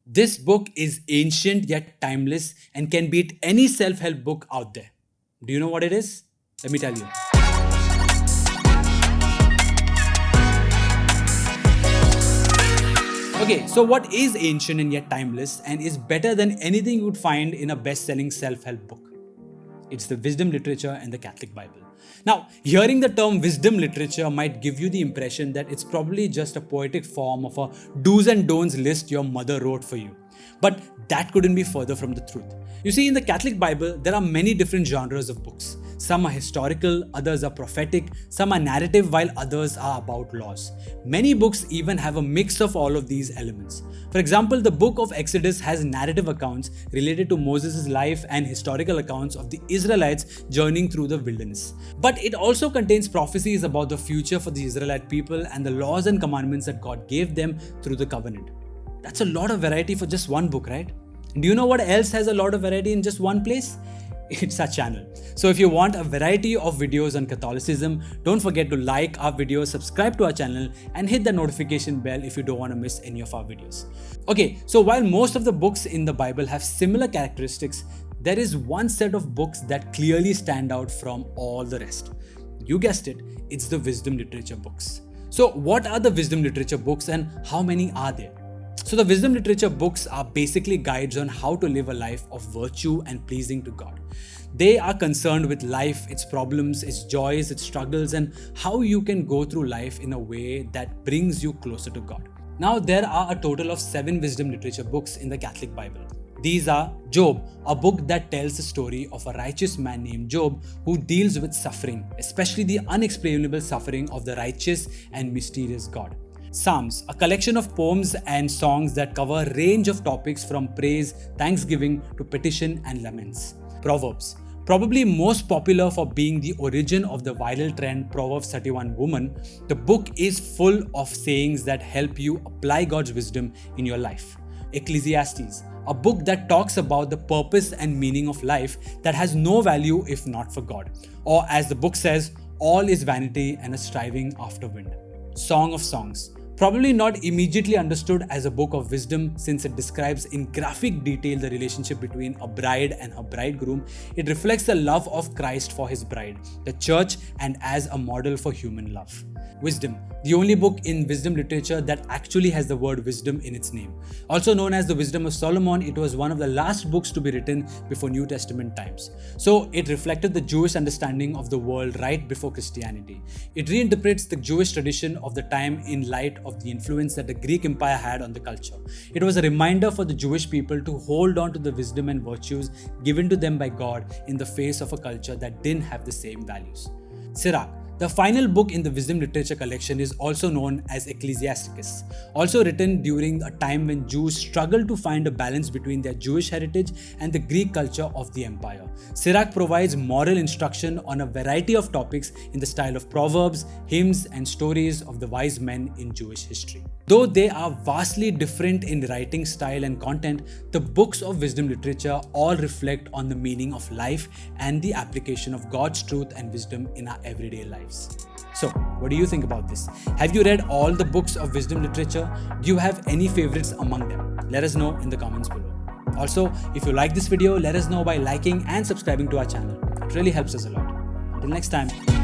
This book is ancient yet timeless and can beat any self-help book out there. Do you know what it is? Let me tell you. Okay, so what is ancient and yet timeless and is better than anything you would find in a best-selling self-help book? It's the wisdom literature and the Catholic Bible. Now, hearing the term wisdom literature might give you the impression that it's probably just a poetic form of a do's and don'ts list your mother wrote for you. But that couldn't be further from the truth. You see, in the Catholic Bible, there are many different genres of books. Some are historical, others are prophetic, some are narrative, while others are about laws. Many books even have a mix of all of these elements. For example, the book of Exodus has narrative accounts related to Moses' life and historical accounts of the Israelites journeying through the wilderness. But it also contains prophecies about the future for the Israelite people and the laws and commandments that God gave them through the covenant. That's a lot of variety for just one book, right? And do you know what else has a lot of variety in just one place? It's our channel. So if you want a variety of videos on Catholicism, don't forget to like our videos, subscribe to our channel, and hit the notification bell if you don't want to miss any of our videos. Okay, so while most of the books in the Bible have similar characteristics, there is one set of books that clearly stand out from all the rest. You guessed it, it's the wisdom literature books. So what are the wisdom literature books and how many are there? So the wisdom literature books are basically guides on how to live a life of virtue and pleasing to God. They are concerned with life, its problems, its joys, its struggles, and how you can go through life in a way that brings you closer to God. Now, there are a total of 7 wisdom literature books in the Catholic Bible. These are Job, a book that tells the story of a righteous man named Job who deals with suffering, especially the unexplainable suffering of the righteous and mysterious God. Psalms, a collection of poems and songs that cover a range of topics from praise, thanksgiving to petition and laments. Proverbs, probably most popular for being the origin of the viral trend Proverbs 31 woman, the book is full of sayings that help you apply God's wisdom in your life. Ecclesiastes, a book that talks about the purpose and meaning of life that has no value if not for God. Or as the book says, all is vanity and a striving after wind. Song of Songs, probably not immediately understood as a book of wisdom since it describes in graphic detail the relationship between a bride and her bridegroom. It reflects the love of Christ for his bride, the church, and as a model for human love. Wisdom, the only book in wisdom literature that actually has the word wisdom in its name. Also known as the Wisdom of Solomon, it was one of the last books to be written before New Testament times. So it reflected the Jewish understanding of the world right before Christianity. It reinterprets the Jewish tradition of the time in light of the influence that the Greek Empire had on the culture. It was a reminder for the Jewish people to hold on to the wisdom and virtues given to them by God in the face of a culture that didn't have the same values. Sirach, the final book in the wisdom literature collection, is also known as Ecclesiastes, also written during a time when Jews struggled to find a balance between their Jewish heritage and the Greek culture of the empire. Sirach provides moral instruction on a variety of topics in the style of proverbs, hymns, and stories of the wise men in Jewish history. Though they are vastly different in writing style and content, the books of wisdom literature all reflect on the meaning of life and the application of God's truth and wisdom in our everyday lives. So, what do you think about this? Have you read all the books of wisdom literature? Do you have any favorites among them? Let us know in the comments below. Also, if you like this video, let us know by liking and subscribing to our channel. It really helps us a lot. Until next time.